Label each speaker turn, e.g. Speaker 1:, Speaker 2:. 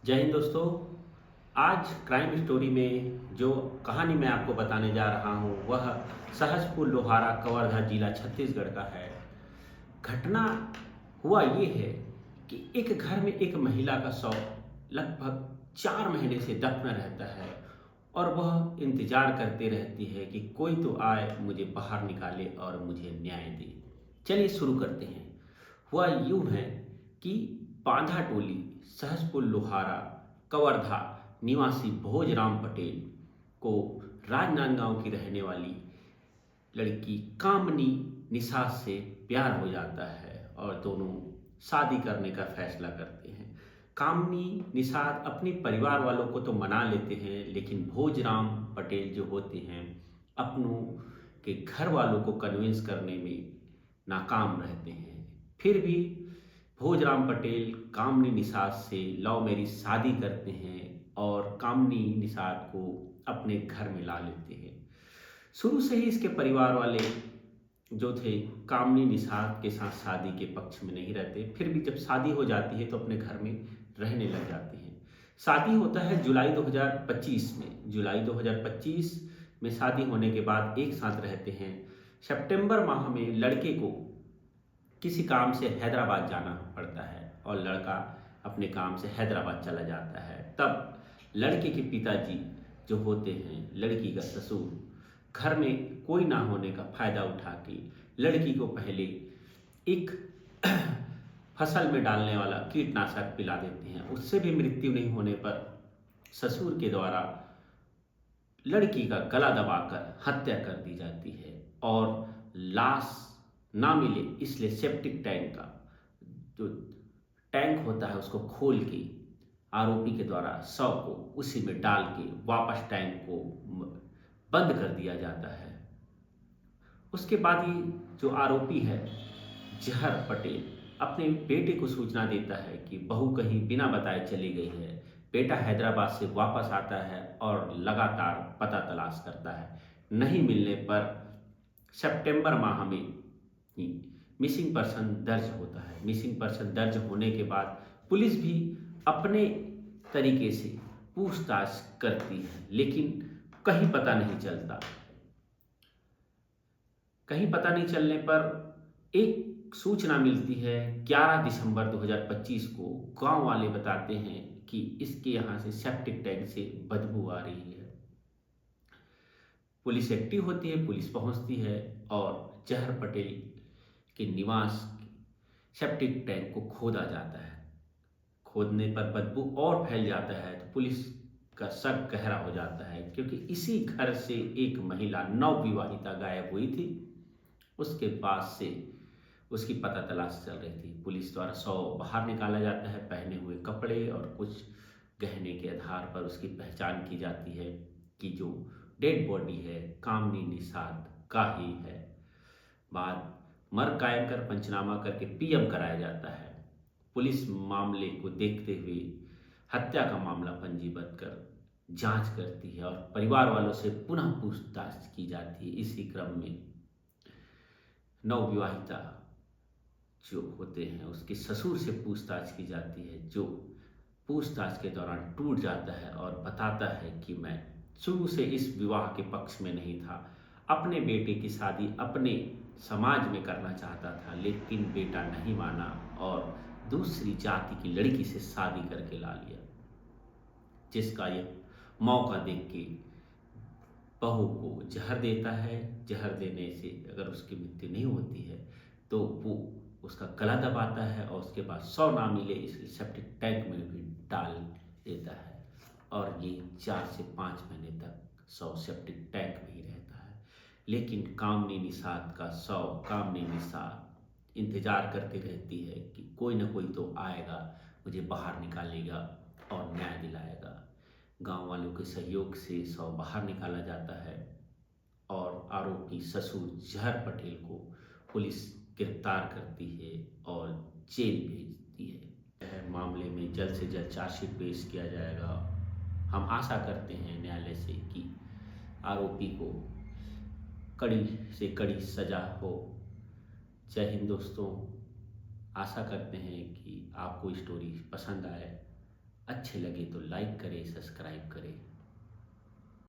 Speaker 1: जय हिंद दोस्तों। आज क्राइम स्टोरी में जो कहानी मैं आपको बताने जा रहा हूँ वह सहसपुर लोहारा कवर्धा जिला छत्तीसगढ़ का है। घटना हुआ ये है कि एक घर में एक महिला का शव लगभग 4 महीने से दफन रहता है और वह इंतजार करते रहती है कि कोई तो आए मुझे बाहर निकाले और मुझे न्याय दे। चलिए शुरू करते हैं। हुआ यूं है कि बांधा टोली सहसपुर लोहारा कवर्धा निवासी भोजराम पटेल को राजनांदगांव की रहने वाली लड़की कामनी निषाद से प्यार हो जाता है और दोनों शादी करने का फैसला करते हैं। कामनी निषाद अपने परिवार वालों को तो मना लेते हैं, लेकिन भोजराम पटेल जो होते हैं अपनों के घर वालों को कन्विंस करने में नाकाम रहते हैं। फिर भी भोजराम पटेल कामनी निषाद से लव मैरिज शादी करते हैं और कामनी निषाद को अपने घर में ला लेते हैं। शुरू से ही इसके परिवार वाले जो थे कामनी निषाद के साथ शादी के पक्ष में नहीं रहते, फिर भी जब शादी हो जाती है तो अपने घर में रहने लग जाते हैं। शादी होता है जुलाई 2025 में। जुलाई 2025 में शादी होने के बाद एक साथ रहते हैं। सितंबर माह में लड़के को किसी काम से हैदराबाद जाना पड़ता है और लड़का अपने काम से हैदराबाद चला जाता है। तब लड़के के पिताजी जो होते हैं, लड़की का ससुर, घर में कोई ना होने का फायदा उठा के लड़की को पहले एक फसल में डालने वाला कीटनाशक पिला देते हैं। उससे भी मृत्यु नहीं होने पर ससुर के द्वारा लड़की का गला दबाकर हत्या कर दी जाती है और लाश ना मिले इसलिए सेप्टिक टैंक का जो टैंक होता है उसको खोल के आरोपी के द्वारा शव को उसी में डाल के वापस टैंक को बंद कर दिया जाता है। उसके बाद ये जो आरोपी है जहर पटेल अपने बेटे को सूचना देता है कि बहू कहीं बिना बताए चली गई है। बेटा हैदराबाद से वापस आता है और लगातार पता तलाश करता है। नहीं मिलने पर सितंबर माह में ही मिसिंग पर्सन दर्ज होता है। मिसिंग पर्सन दर्ज होने के बाद पुलिस भी अपने तरीके से पूछताछ करती है, लेकिन कहीं पता नहीं चलता। कहीं पता नहीं चलने पर एक सूचना मिलती है 11 दिसंबर 2025 को। गांव वाले बताते हैं कि इसके यहाँ से सेप्टिक टैंक से बदबू आ रही है। पुलिस एक्टिव होती है, पुलिस पहुंचती है और जहर पटेल के निवास सेप्टिक टैंक को खोदा जाता है। खोदने पर बदबू और फैल जाता है तो पुलिस का शक गहरा हो जाता है, क्योंकि इसी घर से एक महिला नवविवाहिता गायब हुई थी। उसके पास से उसकी पता तलाश चल रही थी। पुलिस द्वारा शव बाहर निकाला जाता है। पहने हुए कपड़े और कुछ गहने के आधार पर उसकी पहचान की जाती है कि जो डेड बॉडी है कामनी निषाद का ही है। बाद मर कायम कर पंचनामा करके पीएम कराया जाता है। पुलिस मामले को देखते हुए हत्या का मामला पंजीबद्ध कर जांच करती है और परिवार वालों से पुनः पूछताछ की जाती है। इसी क्रम में नवविवाहिता जो होते हैं उसके ससुर से पूछताछ की जाती है, जो पूछताछ के दौरान टूट जाता है और बताता है कि मैं शुरू से इस विवाह के पक्ष में नहीं था। अपने बेटे की शादी अपने समाज में करना चाहता था, लेकिन बेटा नहीं माना और दूसरी जाति की लड़की से शादी करके ला लिया, जिसका यह मौका देख के बहू को जहर देता है। जहर देने से अगर उसकी मृत्यु नहीं होती है तो वो उसका गला दबाता है और उसके बाद शव ना मिले इसलिए सेप्टिक टैंक में भी डाल देता है और ये 4 से 5 महीने तक शव सेप्टिक टैंक में ही रहता है। लेकिन कामनी निषाद का शव कामनी निषाद इंतजार करती रहती है कि कोई ना कोई तो आएगा, मुझे बाहर निकालेगा और न्याय दिलाएगा। गांव वालों के सहयोग से शव बाहर निकाला जाता है और आरोपी ससुर जहर पटेल को पुलिस गिरफ्तार करती है और जेल भेजती है। यह मामले में जल्द से जल्द चार्जशीट पेश किया जाएगा। हम आशा करते हैं न्यायालय से कि आरोपी को कड़ी से कड़ी सजा हो। जय हिंद दोस्तों। आशा करते हैं कि आपको स्टोरी पसंद आए। अच्छे लगे तो लाइक करें, सब्सक्राइब करें।